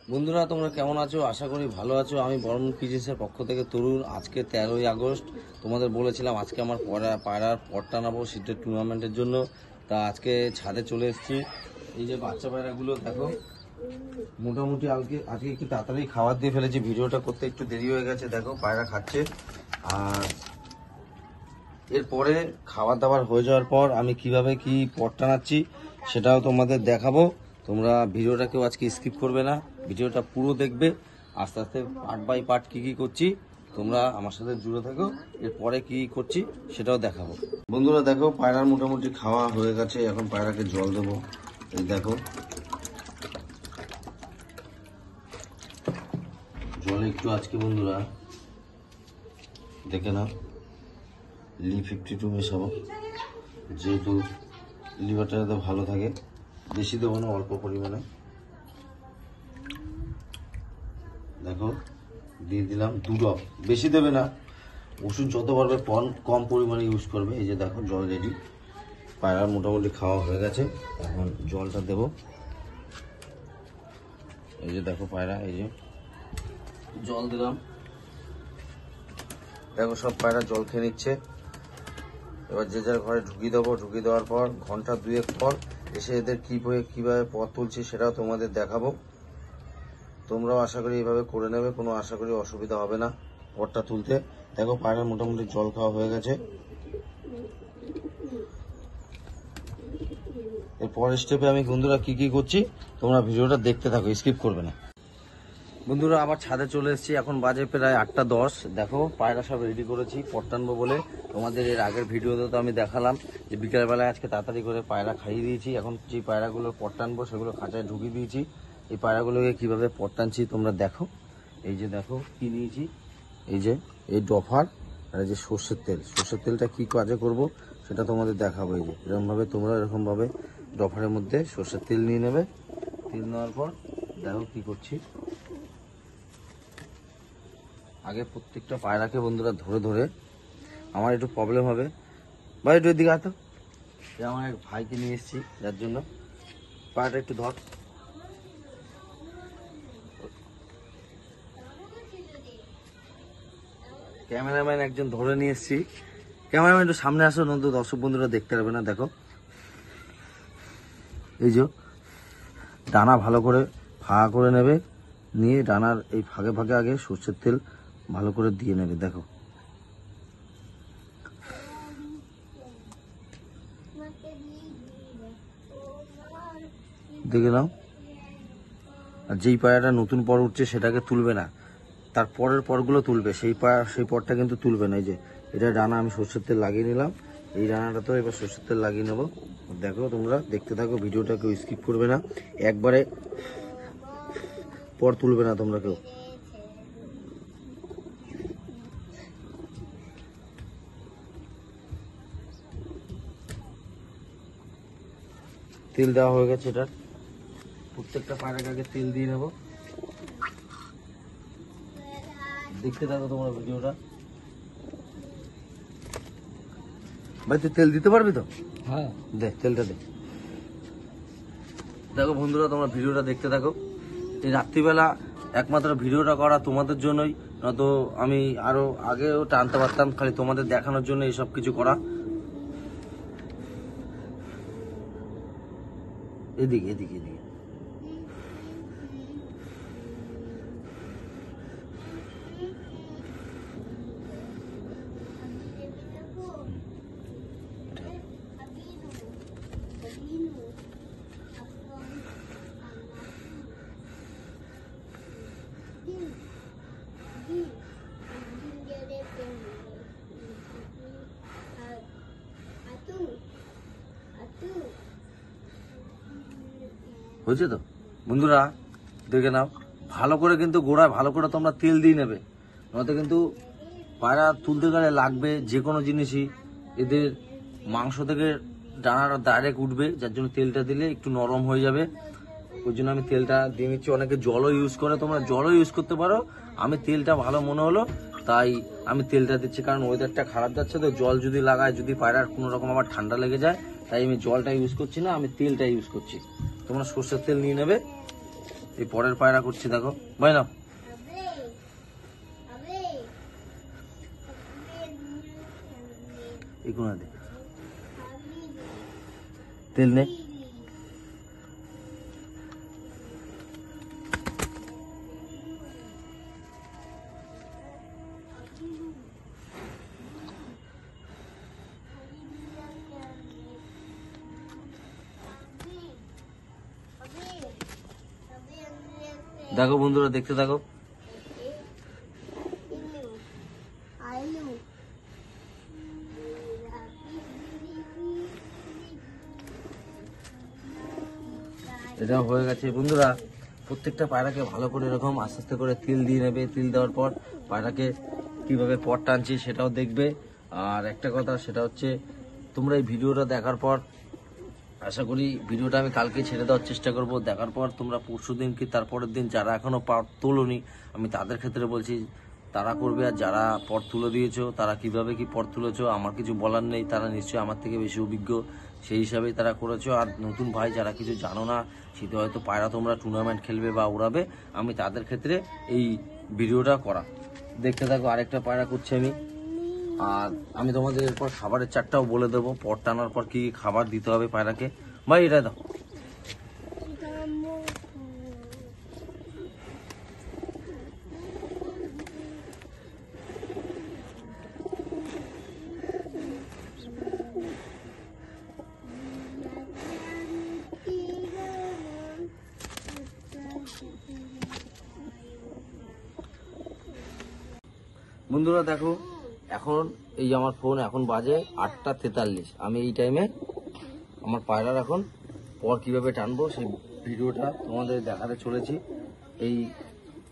বন্ধুরা তোমরা কেমন আছো? আশা করি ভালো আছো। আমি বরণ পিজিসের পক্ষ থেকে তরুণ। আজকে 13ই আগস্ট। তোমাদের বলেছিলাম আজকে আমার পায়রার পট টানাবো শীতের টুর্নামেন্টের জন্য। তা আজকে ছাদে চলে এসেছি। এই যে বাচ্চা পায়রাগুলো দেখো, মোটামুটি আজকে একটু তাড়াতাড়ি খাবার দিয়ে ফেলেছি, ভিডিওটা করতে একটু দেরি হয়ে গেছে। দেখো পায়রা খাচ্ছে, আর এরপরে খাবার দাবার হয়ে যাওয়ার পর আমি কিভাবে কি পট টানাচ্ছি সেটাও তোমাদের দেখাবো। তোমরা ভিডিওটা কেউ আজকে স্কিপ করবে না, ভিডিওটা পুরো দেখবে। আস্তে আস্তে পার্ট বাই পার্ট কি করছি তোমরা আমার সাথে জুড়ে থাকো। এরপরে কি করছি সেটাও দেখাবো। বন্ধুরা দেখো, পায়রার মোটামুটি খাওয়া হয়ে গেছে, এখন পায়রাকে জল দেবো। এই দেখো জলে একটু আজকে বন্ধুরা দেখে নাও Li52 মেশাবো, যেহেতু লিভারটা যাতে ভালো থাকে। বেশি দেবো না, অল্প পরিমাণে। দেখো দিয়ে দিলাম 2 ড্রপ, বেশি দেবে না। ওষুধ যত পারবে কম পরিমাণে ইউজ করবে। এই যে দেখো জল রেডি, পায়রার মোটামুটি খাওয়া হয়ে গেছে। এখন জলটা দেব। এই যে দেখো পায়রা, এই যে জল দিলাম। দেখো সব পায়রা জল খেয়ে নিচ্ছে। এবার যে যার ঘরে ঢুকিয়ে দেবো। ঢুকিয়ে দেওয়ার পর ঘন্টা 2-1 পর এসে এদের কিভাবে পথ তুলছি সেটাও তোমাদের দেখাবো। তোমরাও আশা করি এইভাবে করে নেবে, কোনো আশা করি অসুবিধা হবে না পথটা তুলতে। দেখো পায়রার মোটামুটি জল খাওয়া হয়ে গেছে। এর পরের স্টেপে আমি বন্ধুরা কি করছি তোমরা ভিডিওটা দেখতে থাকো, স্কিপ করবে না। বন্ধুরা আবার ছাদে চলে এসেছি, এখন বাজে প্রায় 8টা 10। দেখো পায়রা সব রেডি করেছি পট টানবো বলে। তোমাদের এর আগের ভিডিওতে তো আমি দেখালাম যে বিকেলবেলায় আজকে তাড়াতাড়ি করে পায়রা খাইয়ে দিয়েছি। এখন যে পায়রাগুলো পট টানবো সেগুলো খাঁচায় ঢুকিয়ে দিয়েছি। এই পায়রাগুলোকে কিভাবে পট টানছি তোমরা দেখো। এই যে দেখো কি নিয়েছি, এই যে এই ডফার আর এই যে সর্ষের তেলটা কি কাজে করব সেটা তোমাদের দেখাবো। এই যে এরকমভাবে তোমরা এরকমভাবে ডফারের মধ্যে সর্ষের তেল নিয়ে নেবে। তেল নেওয়ার পর দেখো কি করছি। আগে প্রত্যেকটা পায়রাকে বন্ধুরা ধরে আমার একটু প্রবলেম হবে, ভাই একটু এদিকে আয় তো। আমার এক ভাইকে নিয়ে এসেছি যার জন্য পায়রাটা একটু ধর। ক্যামেরাম্যান একজন ধরে নিয়ে এসেছি। ক্যামেরাম্যান একটু সামনে আসো, নয়তো দর্শক বন্ধুরা দেখতে পারবে না। দেখো এই যে ডানা ভালো করে ফাঁকা করে নেবে, নিয়ে ডানার এই ফাঁকে আগে সর্ষের তেল ভালো করে দিয়ে নেবে। দেখো দেখে নাও। আর যেই পায়রাটা নতুন পর উঠছে সেটাকে তুলবে না, তার পরের পরগুলো তুলবে। সেই পরটা কিন্তু তুলবে না। এই যে এটা ডানা আমি সর্ষের তেল লাগিয়ে নিলাম, এই ডানাটা তো এবার সর্ষের তেল লাগিয়ে নেবো। দেখো তোমরা দেখতে থাকো, ভিডিওটা কেউ স্কিপ করবে না, একবারে পর তুলবে না তোমরা কেউ। তেল দেওয়া হয়ে গেছে, এটার প্রত্যেকটা পায়রাকে আগে তেল দিয়ে নেবো। দেখতে থাকো তোমরা ভিডিওটা। ভাই তুই তেল দিতে পারবি তো? হ্যাঁ দে, তেলটা দে। দেখো বন্ধুরা তোমরা ভিডিওটা দেখতে থাকো। এই রাত্রিবেলা একমাত্র ভিডিওটা করা তোমাদের জন্যই, নয়তো আমি আরো আগেও টানতে পারতাম, খালি তোমাদের দেখানোর জন্য এইসব কিছু করা। এদিকে এদিকে এদিকে হয়েছে তো বন্ধুরা, দেখে নাও ভালো করে, কিন্তু গোড়ায় ভালো করে তোমরা তেল দিয়ে নেবে, নয়তো কিন্তু পায়রা তুলতে গেলে লাগবে যে কোনো জিনিসই। এদের মাংস থেকে ডানাটা ডাইরেক্ট উঠবে, যার জন্য তেলটা দিলে একটু নরম হয়ে যাবে। ওই জন্য আমি তেলটা দিয়ে নিচ্ছি। অনেকে জলও ইউজ করে, তোমরা জলও ইউজ করতে পারো। আমি তেলটা ভালো মনে হলো তাই আমি তেলটা দিচ্ছি, কারণ ওয়েদারটা খারাপ যাচ্ছে তো। জল যদি লাগায়, যদি পায়রার কোনো রকম আবার ঠান্ডা লেগে যায়, তাই আমি জলটা ইউজ করছি না, আমি তেলটা ইউজ করছি। তোমরা সর্ষের তেল নিয়ে নেবে। এই পরের পায়রা করছি, দেখো ভাই না এই কোনা দে তেল নে। দেখো বন্ধুরা, দেখতে থাকো। এটা হয়ে গেছে বন্ধুরা। প্রত্যেকটা পায়রাকে ভালো করে এরকম আস্তে আস্তে করে তিল দিয়ে নেবে। তিল দেওয়ার পর পায়রাকে কিভাবে পট টানছি সেটাও দেখবে। আর একটা কথা, সেটা হচ্ছে তোমরা এই ভিডিওটা দেখার পর আশা করি ভিডিওটা আমি কালকে ছেড়ে দেওয়ার চেষ্টা করব। দেখার পর তোমরা পরশু দিন কি তারপরের দিন যারা এখনো পট তোলোনি, আমি তাদের ক্ষেত্রে বলছি তারা করবে। আর যারা পট তুলে দিয়েছো তারা কিভাবে কি পট তুলেছো আমার কিছু বলার নেই, তারা নিশ্চয়ই আমার থেকে বেশি অভিজ্ঞ, সেই হিসাবেই তারা করেছো। আর নতুন ভাই যারা কিছু জানো না, শীতে হয়তো পায়রা তোমরা টুর্নামেন্ট খেলবে বা উড়াবে, আমি তাদের ক্ষেত্রে এই ভিডিওটা করা। দেখতে থাকো, আরেকটা পায়রা করছি আমি। আর আমি তোমাদের এরপর খাবারের চারটাও বলে দেবো, পট টানার পর কি খাবার দিতে হবে পায়রাকে। ভাই এটা দাও। বন্ধুরা দেখো, এখন এই যে আমার ফোন এখন বাজে 8:43। আমি এই টাইমে আমার পায়রার এখন পর কিভাবে টানবো সেই ভিডিওটা তোমাদের দেখাতে চলেছি। এই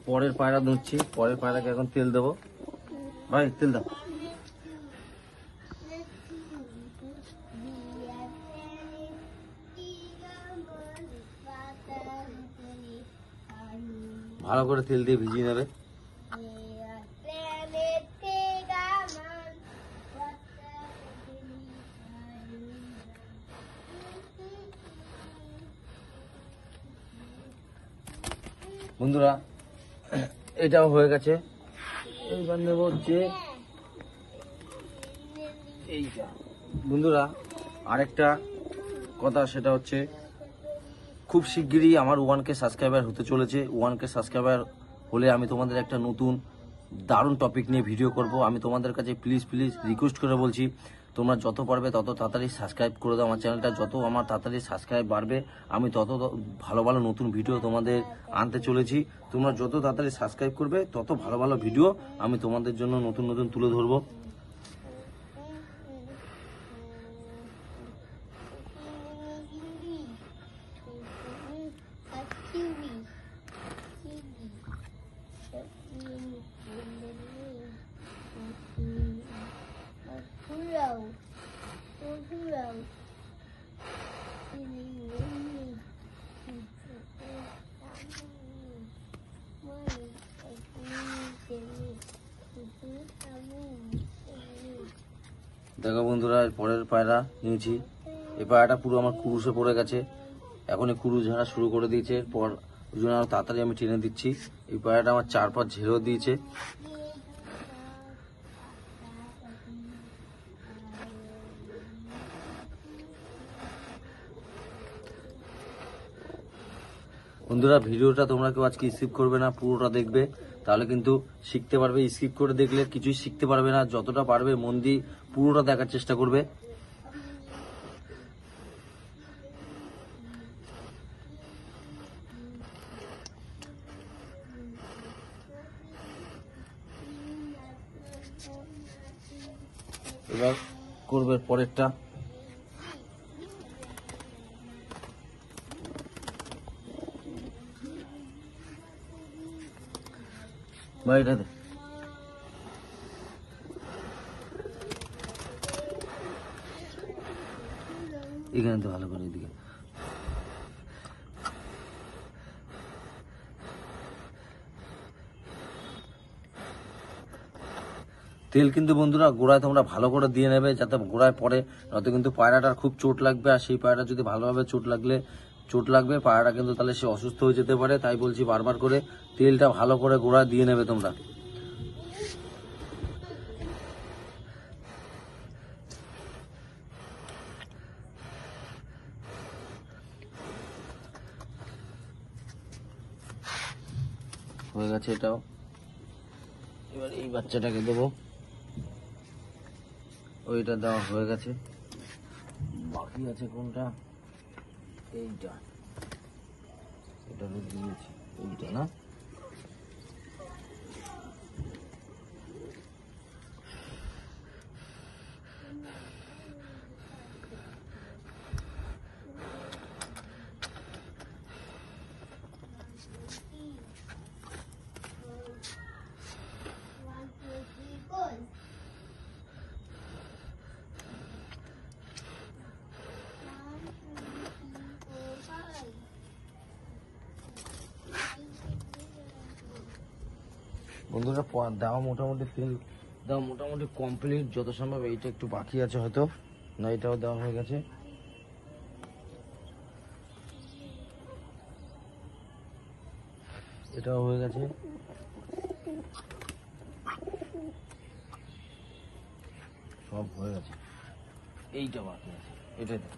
পরের পায়রা ধরছি, পরের পায়রাকে এখন তেল দেবো। ভাই তেল দাও। ভালো করে তেল দিয়ে ভিজিয়ে নেবে। বন্ধুরা এটাও হয়ে গেছে। এইবার নেব হচ্ছে এইটা। বন্ধুরা আরেকটা কথা, সেটা হচ্ছে খুব শিগগিরই আমার 1K সাবস্ক্রাইবার হতে চলেছে। 1K সাবস্ক্রাইবার হলে আমি তোমাদের একটা নতুন দারুণ টপিক নিয়ে ভিডিও করব। আমি তোমাদের কাছে প্লিজ রিকোয়েস্ট করে বলছি, তোমরা যত পারবে তত তাড়াতাড়ি সাবস্ক্রাইব করে দাও আমার চ্যানেলটা। যত আমার তাড়াতাড়ি সাবস্ক্রাইব বাড়বে, আমি তত ভালো ভালো নতুন ভিডিও তোমাদের আনতে চলেছি। তোমরা যত তাড়াতাড়ি সাবস্ক্রাইব করবে তত ভালো ভালো ভিডিও আমি তোমাদের জন্য নতুন নতুন তুলে ধরবো। দেখো বন্ধুরা, পরের পায়রা নিয়েছি। এই পায়রাটা পুরো আমার কুরুশে পড়ে গেছে, এখন এই কুরুশ ঝাড়া শুরু করে দিয়েছে। পর ওই জন্য আরো তাড়াতাড়ি আমি টেনে দিচ্ছি। এই পায়রাটা আমার 4-5 ঝেড়েও দিয়েছে। বন্ধুরা ভিডিওটা তোমরা কেউ আজকে স্কিপ করবে না, পুরোটা দেখবে, তাহলে কিন্তু শিখতে পারবে। স্কিপ করে দেখলে কিছুই শিখতে পারবে না। যতটা পারবে মন দিয়ে পুরোটা দেখার চেষ্টা করবে। এবার করবে পরেরটা। এটা দে। এখানে তো ভালো করে এদিকে। তেল কিন্তু বন্ধুরা গোড়ায় তোমরা ভালো করে দিয়ে নেবে, যাতে গোড়ায় পড়ে, নয়তো কিন্তু পায়রাটার খুব চোট লাগবে। আর সেই পায়রা যদি ভালোভাবে চোট লাগলে চোট লাগবে, পায়রাটা কিন্তু তাহলে সে অসুস্থ হয়ে যেতে পারে। তাই বলছি বারবার করে তেলটা ভালো করে গোড়া দিয়ে নেবে তোমরা। হয়ে গেছে এটাও। এবার এই বাচ্চাটাকে দেবো, ওইটা দেওয়া হয়ে গেছে। বাকি আছে কোনটা? এইটা, এটা দিয়েছি, এইটা না? বন্ধুরা দেওয়া মোটামুটি তেল দেওয়া মোটামুটি কমপ্লিট যত সম্ভব। এইটা একটু বাকি আছে হয়তো, না এটাও দেওয়া হয়ে গেছে। এটাও হয়ে গেছে। সব হয়ে গেছে, এইটা বাকি আছে, এটাই দেখ।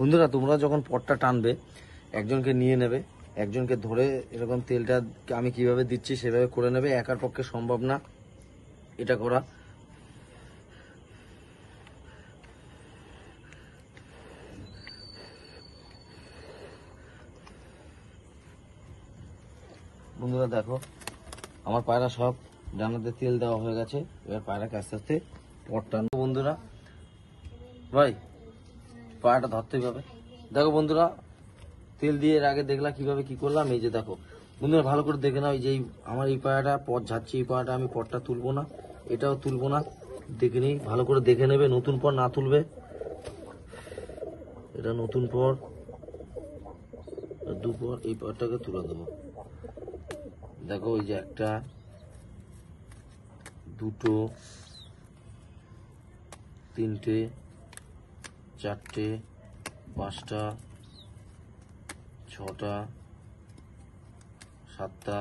বন্ধুরা তোমরা যখন পটটা টানবে একজনকে নিয়ে নেবে, একজনকে ধরে এরকম তেলটা আমি কিভাবে দিচ্ছি সেভাবে করে নেবে। একার পক্ষে সম্ভব না এটা করা। বন্ধুরা দেখো আমার পায়রা সব ডানাতে তেল দেওয়া হয়ে গেছে। এবার পায়রাকে আস্তে আস্তে পট টানবো। বন্ধুরা ভাই পায়রাটা ধরতেই হবে। দেখো বন্ধুরা তেল দিয়ে এর আগে দেখলাম কিভাবে কি করলাম। এই যে দেখো বন্ধুরা ভালো করে দেখে নাও, এই যে আমার এই পায়রাটা পট ঝাড়ছে, এই পায়রাটা আমি পটটা তুলবো না, এটাও তুলবো না। দেখে নিই, ভালো করে দেখে নেবে। নতুন পর না তুলবে, এটা নতুন পর, দুপর এই পরটাকে তুলে দেবো। দেখো ওই যে একটা, দুটো, তিনটে, চারটে, পাঁচটা, ছটা, সাতটা,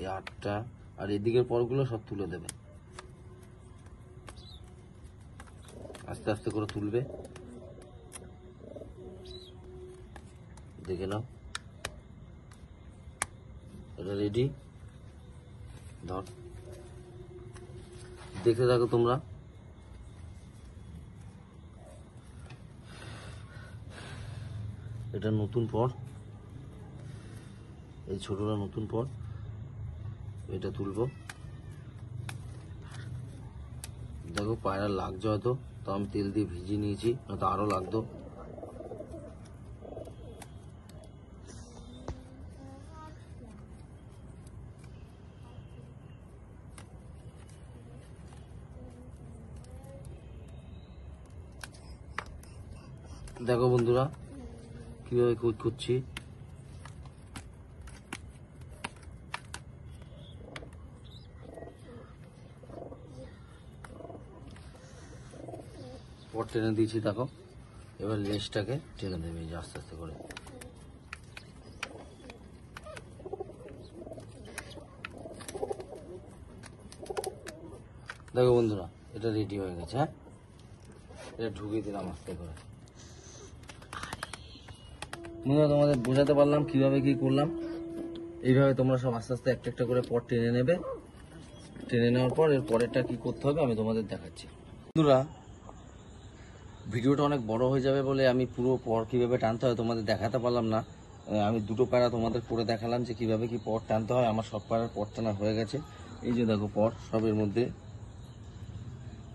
এই আটটা, আর এদিকের পরগুলো সব তুলে দেবে। আস্তে আস্তে করে তুলবে, দেখে নাও। এটা রেডি, ধর দেখে থাকো তোমরা। এটা নতুন পর, এই ছোটটা নতুন পর, এটা তুলবো। দেখো পায়রা লাগছে হয়তো, তো আমি তেল দিয়ে ভিজিয়ে নিয়েছি, নয়তো আরো লাগতো। দেখো বন্ধুরা কিভাবে করছি। পট টেনে দিয়েছি দেখো, এবার লেজটাকে টেনে দেবে আস্তে আস্তে করে। দেখো বন্ধুরা এটা রেডি হয়ে গেছে। হ্যাঁ এটা ঢুকিয়ে দিলাম আস্তে করে। বন্ধুরা তোমাদের বোঝাতে পারলাম কিভাবে কি করলাম। এইভাবে তোমরা সব আস্তে আস্তে একটা একটা করে পট টেনে নেবে। টেনে নেওয়ার পর এর পরেরটা কি করতে হবে আমি তোমাদের দেখাচ্ছি। বন্ধুরা ভিডিওটা অনেক বড় হয়ে যাবে বলে আমি পুরো পর কিভাবে টানতে হয় তোমাদের দেখাতে পারলাম না। আমি দুটো পায়রা তোমাদের করে দেখালাম যে কিভাবে কি পট টানতে হয়। আমার সব পায়রার পট টানা হয়ে গেছে। এই যে দেখো পট সবের মধ্যে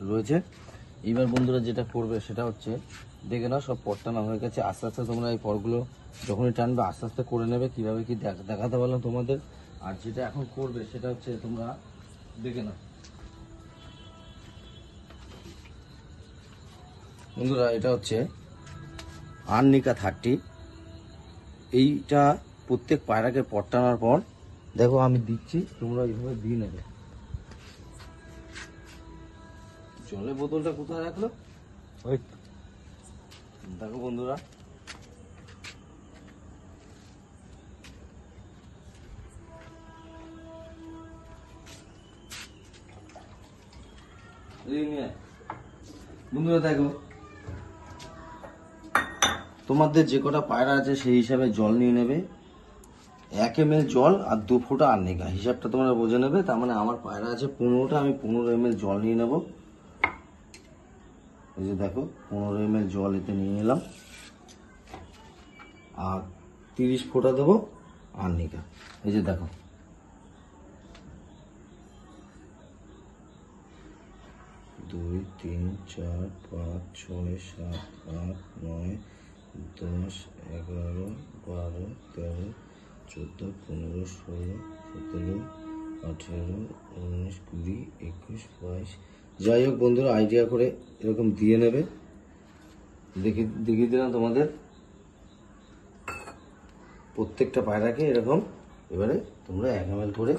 রয়েছে। এইবার বন্ধুরা যেটা করবে সেটা হচ্ছে, দেখে নাও সব পট টানা হয়ে গেছে। আস্তে আস্তে তোমরা এই পটগুলো যখনই টানবে আস্তে আস্তে করে নেবে। কিভাবে কি দেখাতে পারলাম তোমাদের। আর যেটা এখন করবে সেটা হচ্ছে তোমরা দেখে নাও। বন্ধুরা এটা হচ্ছে আর্নিকা 30। এইটা প্রত্যেক পায়রাকে পট টানার পর দেখো আমি দিচ্ছি, তোমরা এইভাবে দিয়ে নেবে। জলের বোতলটা কোথায় রাখলো? ওই দেখো বন্ধুরা, বন্ধুরা দেখো, তোমাদের যে কটা পায়রা আছে সেই হিসাবে জল নিয়ে নেবে। 1 ml জল আর 2 ফোঁটা আর্নিকা, হিসাবটা তোমরা বুঝে নেবে। তার মানে আমার পায়রা আছে 15টা, আমি 15 ml জল নিয়ে নেব। এই যে দেখো 15 ml জল এতে নিয়ে নিলাম, আর 30 ফোঁটা দেবো আর্নিকা। এই যে দেখো, দুই, 3, 4, 5, 6, 7, 8, 9, 10, 11, 12, 13, 14, 15, 16, 17, 18, 19, 20, 21, 22। যাই হোক বন্ধুরা, আইডিয়া করে এরকম দিয়ে নেবে। দেখিয়ে দিলাম তোমাদের প্রত্যেকটা পায়রাকে এরকম। এবারে তোমরা 1 ml করে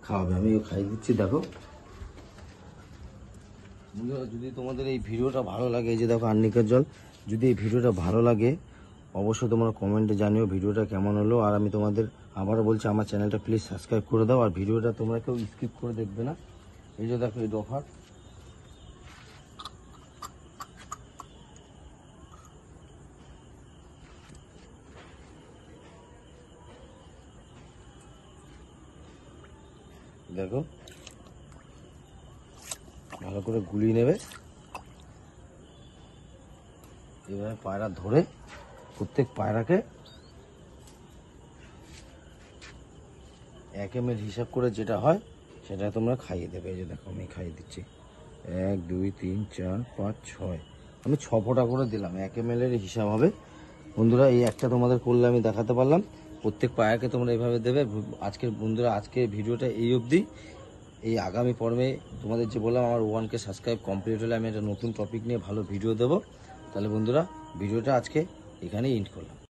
খাওয়াবে, আমিও খাইয়ে দিচ্ছি। দেখো বন্ধুরা, যদি তোমাদের এই ভিডিওটা ভালো লাগে, এই যে দেখো আর্নিকার জল, যদি এই ভিডিওটা ভালো লাগে অবশ্যই তোমরা কমেন্টে জানিও ভিডিওটা কেমন হলো। আর আমি তোমাদের আবারও বলছি, আমার চ্যানেলটা প্লিজ সাবস্ক্রাইব করে দাও, আর ভিডিওটা তোমরা কেউ স্কিপ করে দেখবে না। এই যে দেখো এই অফার, দেখো ভালো করে গুলিয়ে নেবে। এভাবে পায়রা ধরে প্রত্যেক পায়রাকে 1 ml হিসাব করে যেটা হয় সেটা তোমরা খাইয়ে দেবে। এই যে দেখো আমি খাইয়ে দিচ্ছি, 1, 2, 3, 4, 5, 6, আমি 6 ফোঁটা করে দিলাম। 1 ml এর হিসাব হবে। বন্ধুরা এই একটা তোমাদের করলে আমি দেখাতে পারলাম। প্রত্যেক পায়রাকে তোমরা এইভাবে দেবে। আজকের বন্ধুরা, আজকে ভিডিওটা এই অবধি। এই আগামী পর্বে তোমাদের যে বললাম, আমার 1K সাবস্ক্রাইব কমপ্লিট হলে আমি একটা নতুন টপিক নিয়ে ভালো ভিডিও দেবো। তাহলে বন্ধুরা ভিডিওটা আজকে এখানেই এন্ড করলাম।